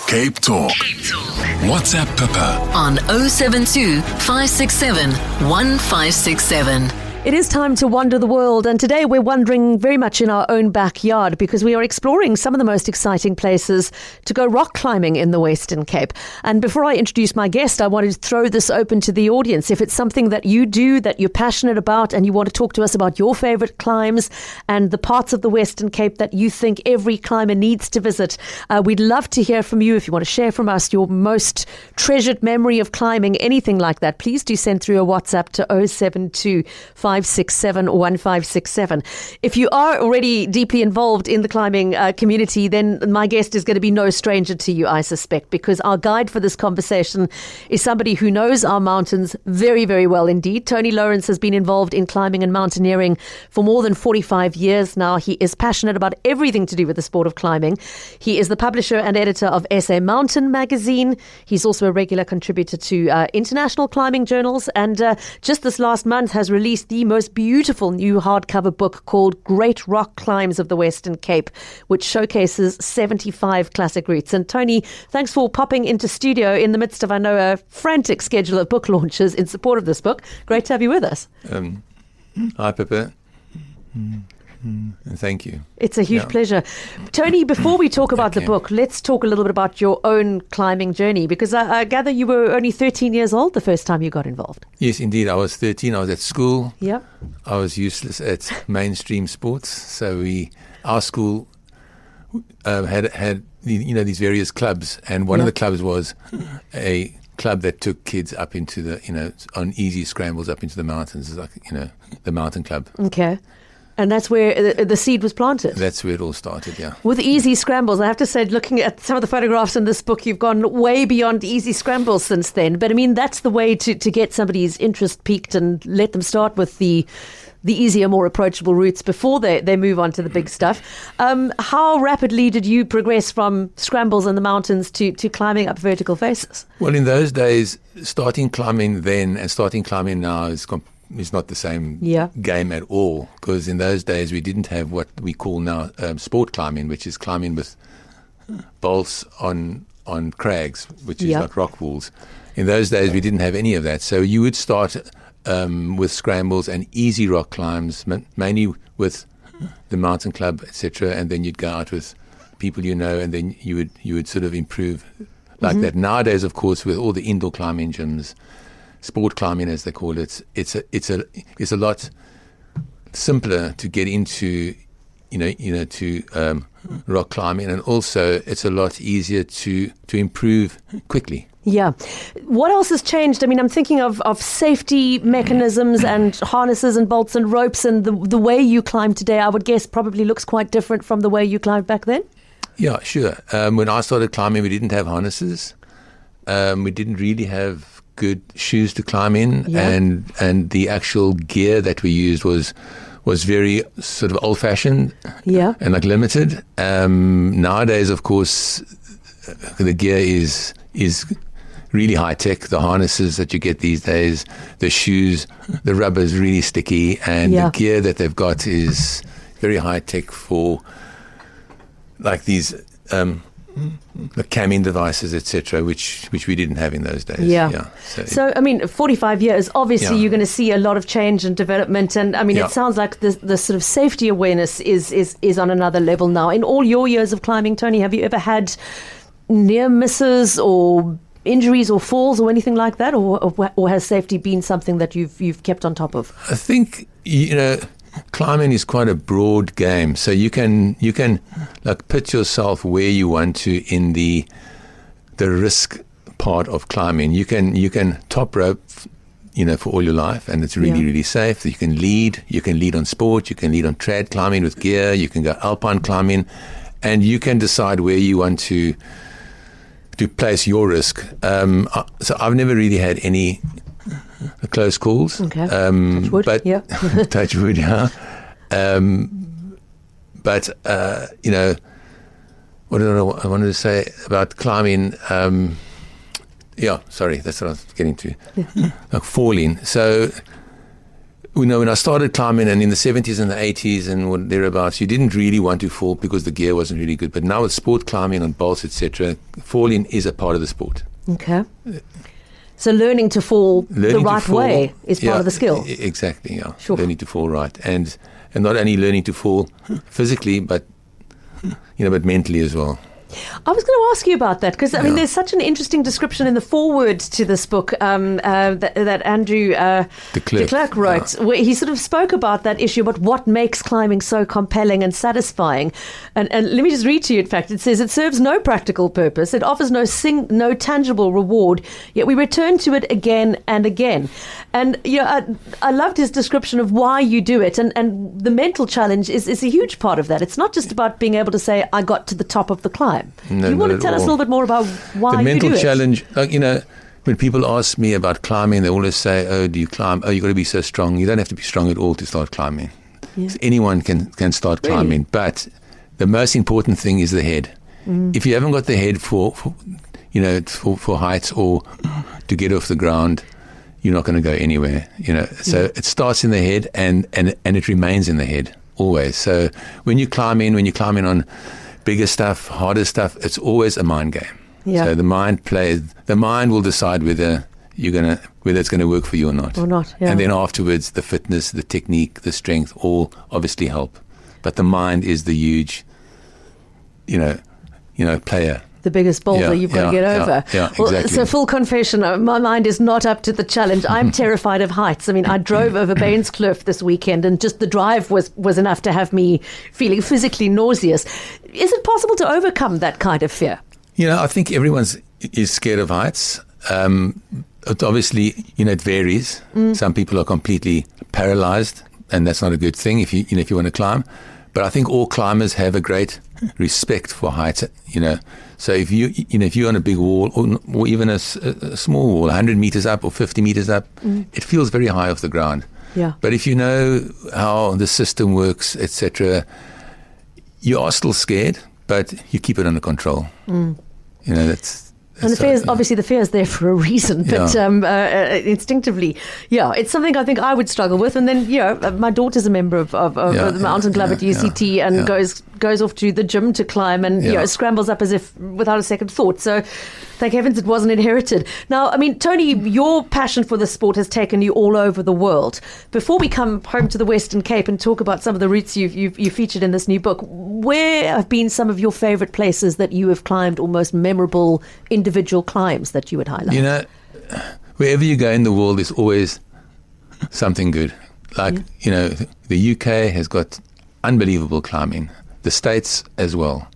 Cape Talk. WhatsApp Pippa on 072 567 1567. It is time to wander the world, and today we're wandering very much in our own backyard because we are exploring some of the most exciting places to go rock climbing in the Western Cape. And before I introduce my guest, I wanted to throw this open to the audience. If it's something that you do, that you're passionate about, and you want to talk to us about your favourite climbs and the parts of the Western Cape that you think every climber needs to visit, we'd love to hear from you. If you want to share from us your most treasured memory of climbing, anything like that, please do send through a WhatsApp to 072 567 1567. If you are already deeply involved in the climbing community, then my guest is going to be no stranger to you, I suspect, because our guide for this conversation is somebody who knows our mountains very, very well indeed. Tony Lourens has been involved in climbing and mountaineering for more than 45 years now. He is passionate about everything to do with the sport of climbing. He is the publisher and editor of SA Mountain magazine. He's also a regular contributor to international climbing journals, and just this last month has released the most beautiful new hardcover book called Great Rock Climbs of the Western Cape, which showcases 75 classic routes. And Tony, thanks for popping into studio in the midst of, I know, a frantic schedule of book launches in support of this book. Great to have you with us. Hi, Pippa. And thank you. It's a huge pleasure. Tony, before we talk about the book, let's talk a little bit about your own climbing journey, because I gather you were only 13 years old the first time you got involved. Yes, indeed. I was 13. I was at school. Yeah. I was useless at mainstream sports. So our school had these various clubs, and one of the clubs was a club that took kids up into the, on easy scrambles up into the mountains, like, the mountain club. Okay. And that's where the seed was planted. That's where it all started, yeah. With easy scrambles, I have to say, looking at some of the photographs in this book, you've gone way beyond easy scrambles since then. But I mean, that's the way to get somebody's interest piqued and let them start with the easier, more approachable routes before they move on to the big stuff. How rapidly did you progress from scrambles in the mountains to climbing up vertical faces? Well, in those days, starting climbing then and starting climbing now is not the same game at all, because in those days we didn't have what we call now sport climbing, which is climbing with bolts on crags, which is like rock walls. In those days we didn't have any of that, so you would start with scrambles and easy rock climbs, mainly with the mountain club, etc., and then you'd go out with people and then you would sort of improve like that. Nowadays, of course, with all the indoor climbing gyms, sport climbing, as they call it, it's a lot simpler to get into, to rock climbing, and also it's a lot easier to improve quickly. Yeah. What else has changed? I mean, I'm thinking of safety mechanisms and harnesses and bolts and ropes, and the way you climb today, I would guess, probably looks quite different from the way you climbed back then. Yeah, sure. When I started climbing, we didn't have harnesses. We didn't really have good shoes to climb in, and the actual gear that we used was very sort of old-fashioned and like limited. Nowadays, of course, the gear is really high-tech. The harnesses that you get these days, the shoes, the rubber is really sticky, and the gear that they've got is very high-tech for like these the camming devices, etc., which we didn't have in those days. So I mean, 45 years, obviously you're going to see a lot of change and development, and I mean, it sounds like the sort of safety awareness is on another level now. In all your years of climbing, Tony, have you ever had near misses or injuries or falls or anything like that, or has safety been something that you've kept on top of? I think climbing is quite a broad game, so you can like put yourself where you want to in the risk part of climbing. You can top rope, for all your life, and it's really really safe. You can lead on sport, you can lead on trad climbing with gear, you can go alpine climbing, and you can decide where you want to place your risk. So I've never really had any close calls. Okay. Touch wood. But touch wood, yeah. But what I wanted to say about climbing. Sorry, that's what I was getting to. Like falling. So when I started climbing, and in the 70s and the 80s and thereabouts, you didn't really want to fall because the gear wasn't really good. But now with sport climbing on bolts, etc., falling is a part of the sport. Okay. So learning to fall the right way is part of the skill. Exactly, yeah. Sure. Learning to fall right. And not only learning to fall physically, but mentally as well. I was going to ask you about that because, there's such an interesting description in the foreword to this book that Andrew de Klerk wrote, where he sort of spoke about that issue, about what makes climbing so compelling and satisfying. And let me just read to you, in fact, it says, it serves no practical purpose, it offers no tangible reward, yet we return to it again and again. And I loved his description of why you do it, and the mental challenge is a huge part of that. It's not just about being able to say, I got to the top of the climb. No, you want to tell us a little bit more about why you do it? The mental challenge, when people ask me about climbing, they always say, oh, do you climb? Oh, you've got to be so strong. You don't have to be strong at all to start climbing. Yeah. So anyone can start climbing. But the most important thing is the head. If you haven't got the head for heights or to get off the ground, you're not going to go anywhere. So it starts in the head and it remains in the head always. So when you're climbing on bigger stuff, harder stuff, it's always a mind game. Yeah. So the mind will decide whether it's going to work for you or not. Yeah. And then afterwards, the fitness, the technique, the strength, all obviously help. But the mind is the huge, player. The biggest boulder you've got to get over. Yeah, exactly. So full confession, my mind is not up to the challenge. I'm terrified of heights. I drove over Bairnskloof this weekend, and just the drive was enough to have me feeling physically nauseous. Is it possible to overcome that kind of fear? I think everyone is scared of heights. Obviously, it varies. Some people are completely paralyzed, and that's not a good thing if you want to climb. But I think all climbers have a great respect for heights, So if you're on a big wall or even a small wall, 100 meters up or 50 meters up, it feels very high off the ground. Yeah. But if you know how the system works, etc., you are still scared, but you keep it under control. And obviously the fear is there for a reason, but instinctively, it's something I think I would struggle with. And then, my daughter's a member of the mountain club at UCT and goes off to the gym to climb and scrambles up as if without a second thought. So thank heavens it wasn't inherited. Now, Tony, your passion for the sport has taken you all over the world. Before we come home to the Western Cape and talk about some of the routes you featured in this new book, where have been some of your favourite places that you have climbed, or most memorable individual climbs that you would highlight? Wherever you go in the world, there's always something good. Like, the UK has got unbelievable climbing. The States as well.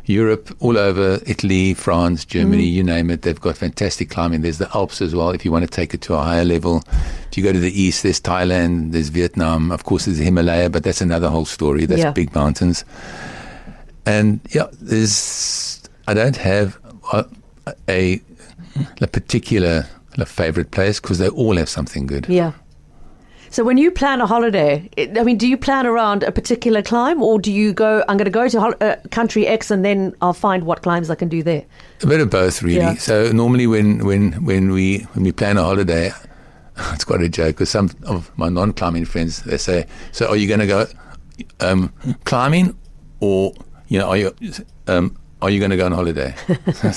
Europe, all over, Italy, France, Germany, you name it, they've got fantastic climbing. There's the Alps as well, if you want to take it to a higher level. If you go to the east, there's Thailand, there's Vietnam, of course there's the Himalaya, but that's another whole story. That's big mountains. And I don't have a particular favorite place because they all have something good. Yeah. So when you plan a holiday, do you plan around a particular climb, or do you go, I'm going to go to country X and then I'll find what climbs I can do there? A bit of both, really. Yeah. So normally when we plan a holiday, it's quite a joke because some of my non-climbing friends, they say, so are you going to go climbing, or are you going to go on holiday? What's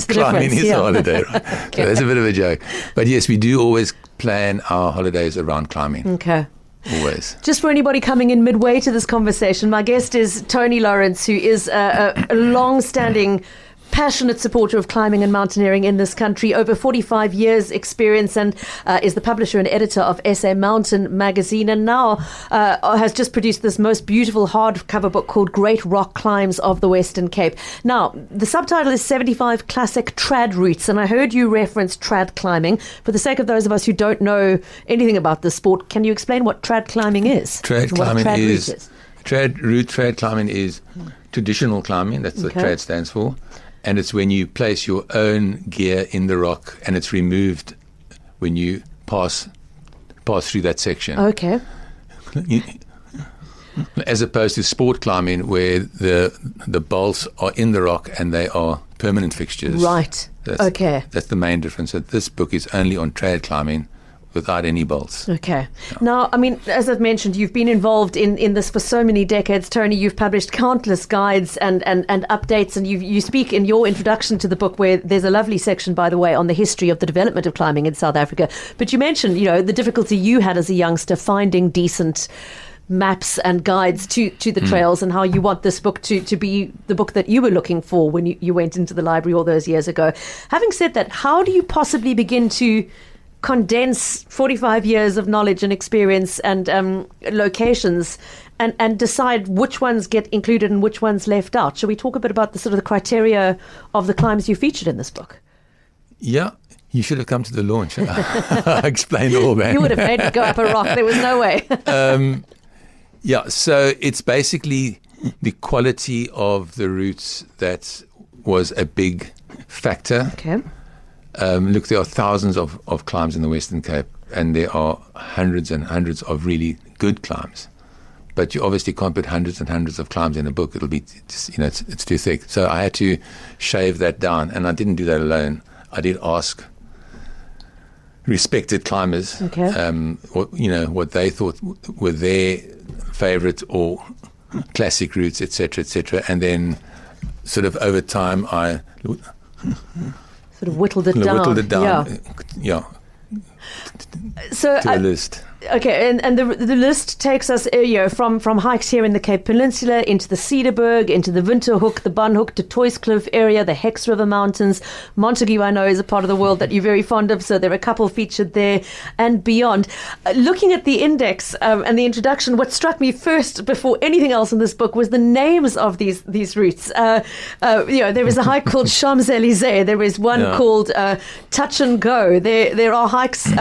the climbing difference? is a holiday, right? Okay. So that's a bit of a joke. But yes, we do always plan our holidays around climbing. Okay. Always. Just for anybody coming in midway to this conversation, my guest is Tony Lourens, who is a long-standing passionate supporter of climbing and mountaineering in this country, over 45 years experience, and is the publisher and editor of SA Mountain magazine, and now has just produced this most beautiful hardcover book called Great Rock Climbs of the Western Cape. Now, the subtitle is 75 Classic Trad Routes, and I heard you reference trad climbing. For the sake of those of us who don't know anything about the sport, can you explain what trad climbing is? Trad climbing is traditional climbing. That's what trad stands for. And it's when you place your own gear in the rock and it's removed when you pass through that section. Okay. As opposed to sport climbing where the bolts are in the rock and they are permanent fixtures. Right. That's the main difference. So this book is only on trad climbing without any bolts. Okay. Now, I mean, as I've mentioned, you've been involved in this for so many decades, Tony. You've published countless guides and updates, and you speak in your introduction to the book, where there's a lovely section, by the way, on the history of the development of climbing in South Africa. But you mentioned, the difficulty you had as a youngster finding decent maps and guides to the trails, and how you want this book to be the book that you were looking for when you went into the library all those years ago. Having said that, how do you possibly begin to condense 45 years of knowledge and experience and locations and decide which ones get included and which ones left out? Shall we talk a bit about the sort of the criteria of the climbs you featured in this book? Yeah, you should have come to the launch. I explained all that. You would have made me go up a rock. There was no way. Yeah, so it's basically the quality of the routes that was a big factor. Okay. Look, there are thousands of climbs in the Western Cape, and there are hundreds and hundreds of really good climbs. But you obviously can't put hundreds and hundreds of climbs in a book. It'll be, it's too thick. So I had to shave that down, and I didn't do that alone. I did ask respected climbers, what they thought were their favorite or classic routes, etc., and then sort of over time I sort of whittled it down. Yeah. So to a list. Okay, and the list takes us from hikes here in the Cape Peninsula into the Cedarburg, into the Winterhoek, the Bunhoek, to Toyscliff area, the Hex River Mountains. Montague, I know, is a part of the world that you're very fond of, so there are a couple featured there and beyond. Looking at the index and the introduction, what struck me first before anything else in this book was the names of these routes. There is a hike called Champs-Élysées. There is one called Touch and Go. There are hikes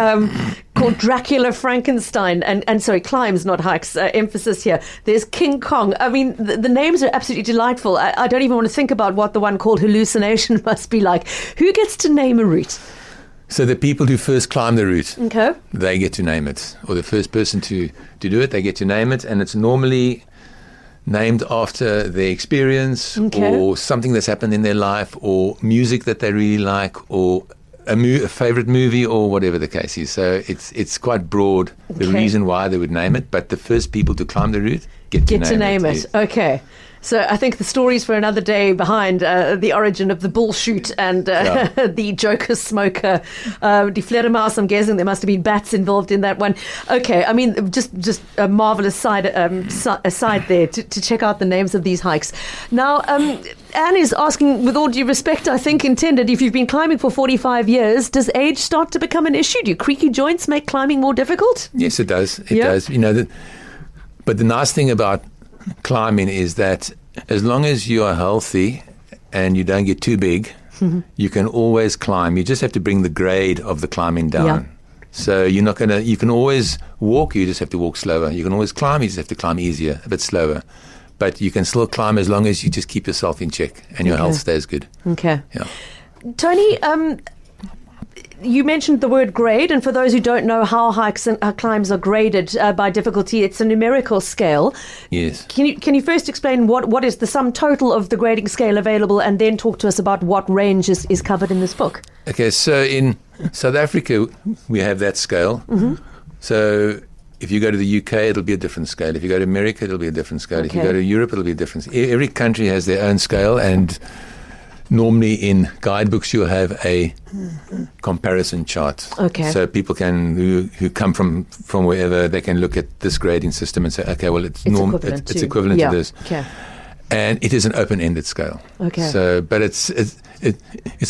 called Dracula Frankenstein, and sorry, climbs, not hikes, emphasis here. There's King Kong. I mean, the names are absolutely delightful. I don't even want to think about what the one called Hallucination must be like. Who gets to name a route? So the people who first climb the route, okay, they get to name it. Or the first person to do it, they get to name it. And it's normally named after their experience, or something that's happened in their life, or music that they really like, or a favorite movie, or whatever the case is. So it's quite broad, the reason why they would name it, but the first people to climb the route get to name it. Okay. So I think the stories for another day behind the origin of the bull shoot and the Joker smoker, the Fledermaus. I'm guessing there must have been bats involved in that one. Okay, I mean, just a marvelous aside there to check out the names of these hikes. Now, Anne is asking, with all due respect, I think intended, if you've been climbing for 45 years, does age start to become an issue? Do creaky joints make climbing more difficult? Yes, it does. It does. But the nice thing about climbing is that as long as you are healthy and you don't get too big, you can always climb. You just have to bring the grade of the climbing down. Yeah. So you can always walk, you just have to walk slower. You can always climb, you just have to climb easier, a bit slower. But you can still climb as long as you just keep yourself in check and your health stays good. Okay. Yeah. Tony, you mentioned the word grade, and for those who don't know how hikes and climbs are graded by difficulty, it's a numerical scale. Yes. Can you first explain what is the sum total of the grading scale available, and then talk to us about what range is covered in this book? Okay, so in South Africa, we have that scale. Mm-hmm. So if you go to the UK, it'll be a different scale. If you go to America, it'll be a different scale. Okay. If you go to Europe, it'll be a different scale. Every country has their own scale, and normally in guidebooks you'll have a comparison chart. Okay. So people who come from wherever, they can look at this grading system and say, okay, well it's equivalent to this. Okay. And it is an open-ended scale. Okay. So, but it's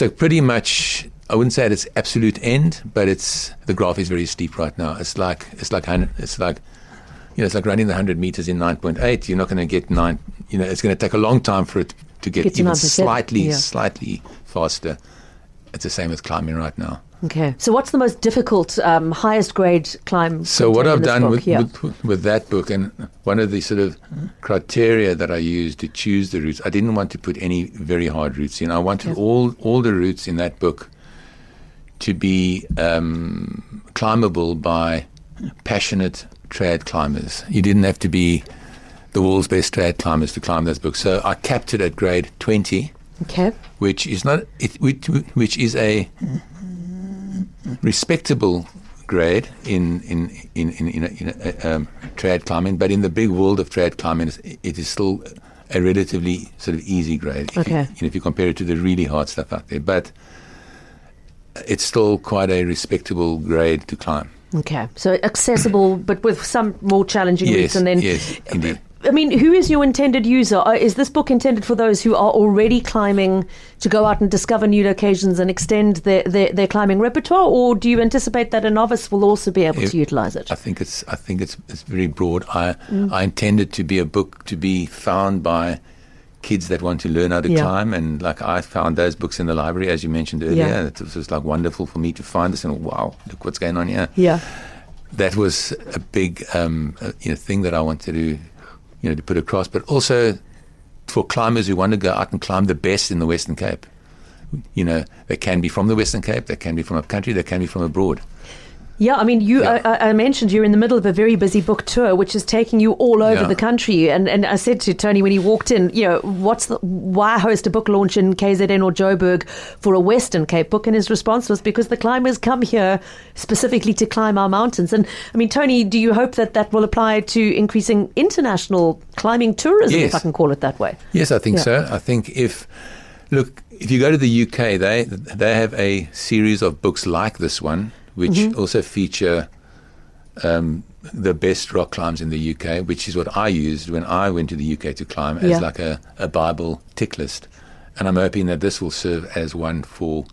like pretty much, I wouldn't say at its absolute end, but the graph is very steep right now. It's like running the 100 meters in 9.8. You're not going to get 9. It's going to take a long time for it to get even slightly faster. It's the same with climbing right now. Okay. So what's the most difficult, highest grade climb? So what I've done with that book, and one of the sort of criteria that I used to choose the routes, I didn't want to put any very hard routes in. I wanted all the routes in that book to be climbable by passionate trad climbers. You didn't have to be the world's best trad climbers to climb those books. So I capped it at grade 20, which is a respectable grade in trad climbing, but in the big world of trad climbing, it is still a relatively sort of easy grade. Okay. If you compare it to the really hard stuff out there, but it's still quite a respectable grade to climb. Okay, so accessible, but with some more challenging routes. And then, yes, indeed. I mean, who is your intended user? Is this book intended for those who are already climbing to go out and discover new locations and extend their climbing repertoire, or do you anticipate that a novice will also be able to utilize it? I think it's very broad. I intend it to be a book to be found by kids that want to learn how to climb, and like I found those books in the library, as you mentioned earlier. Yeah. It was just like wonderful for me to find this and wow, look what's going on here. Yeah. That was a big thing that I wanted to put across, but also for climbers who want to go out and climb the best in the Western Cape. They can be from the Western Cape, they can be from upcountry, they can be from abroad. Yeah, I mean, I mentioned you're in the middle of a very busy book tour, which is taking you all over the country. And I said to Tony when he walked in, why host a book launch in KZN or Joburg for a Western Cape book? And his response was because the climbers come here specifically to climb our mountains. And I mean, Tony, do you hope that will apply to increasing international climbing tourism, if I can call it that way? Yes, I think so. I think if you go to the UK, they have a series of books like this one, which also feature the best rock climbs in the UK, which is what I used when I went to the UK to climb as like a Bible tick list. And I'm hoping that this will serve as one for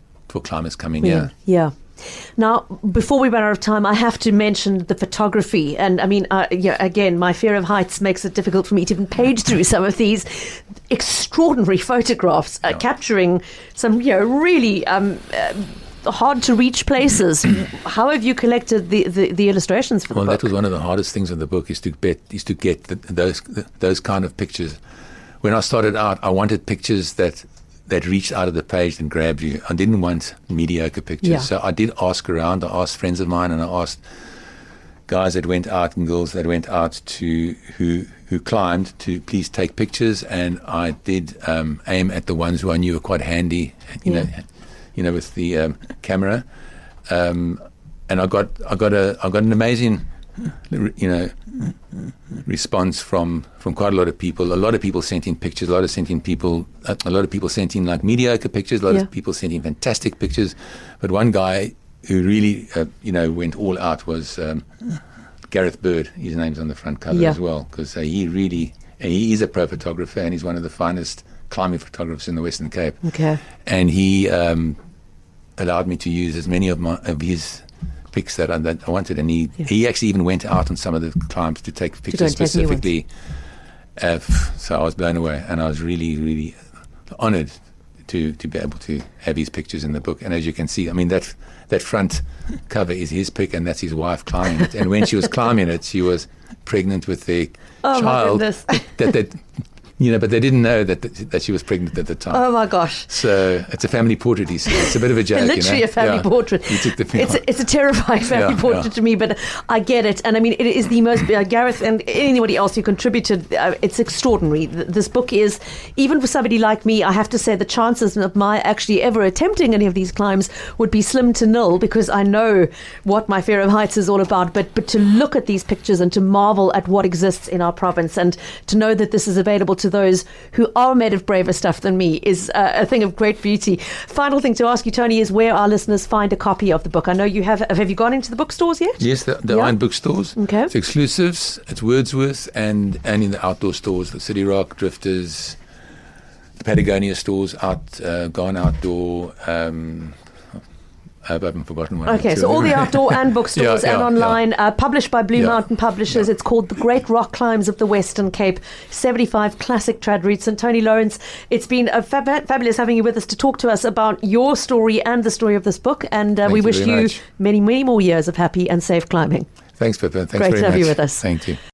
climbers coming here. Yeah. Now, before we run out of time, I have to mention the photography. And I mean, again, my fear of heights makes it difficult for me to even page through some of these extraordinary photographs, capturing some, really hard to reach places. How have you collected the illustrations for the book? Well, that was one of the hardest things in the book is to get those kind of pictures. When I started out, I wanted pictures that reached out of the page and grabbed you. I didn't want mediocre pictures. Yeah. So I did ask around. I asked friends of mine, and I asked guys that went out and girls that went out to who climbed to please take pictures. And I did aim at the ones who I knew were quite handy, with the camera, and I got an amazing, response from quite a lot of people. A lot of people sent in pictures. A lot of people sent in like mediocre pictures. A lot of people sent in fantastic pictures. But one guy who really, went all out was Gareth Bird. His name's on the front cover as well, because he is a pro photographer, and he's one of the finest climbing photographers in the Western Cape. Okay. And he allowed me to use as many of his pics that I wanted, and he actually even went out on some of the climbs to take pictures specifically. So I was blown away, and I was really, really honoured to be able to have his pictures in the book. And as you can see, I mean, that front cover is his pic, and that's his wife climbing it. And when she was climbing it, she was pregnant with their child. My goodness. But they didn't know that she was pregnant at the time. Oh my gosh! So it's a family portrait. It's a bit of a joke. Literally a family portrait. He took the film. It's a terrifying family portrait to me, but I get it. And I mean, it is the most Gareth and anybody else who contributed. It's extraordinary. This book is, even for somebody like me, I have to say the chances of my actually ever attempting any of these climbs would be slim to nil, because I know what my fear of heights is all about. But to look at these pictures and to marvel at what exists in our province, and to know that this is available to those who are made of braver stuff than me, is a thing of great beauty. Final thing to ask you, Tony, is where our listeners find a copy of the book. I know you have you gone into the bookstores yet? Yes, the Iron bookstores. Okay. It's exclusives. It's Wordsworth, and in the outdoor stores, the City Rock, Drifters, the Patagonia stores, Gone Outdoor. I haven't forgotten one. Okay, so all the outdoor and bookstores and online, published by Blue Mountain Publishers. It's called The Great Rock Climbs of the Western Cape, 75 Classic Trad Routes. And Tony Lourens, it's been fabulous having you with us to talk to us about your story and the story of this book. And we wish you many, many more years of happy and safe climbing. Thanks, Pippa. Thanks very much. Great to have you with us. Thank you.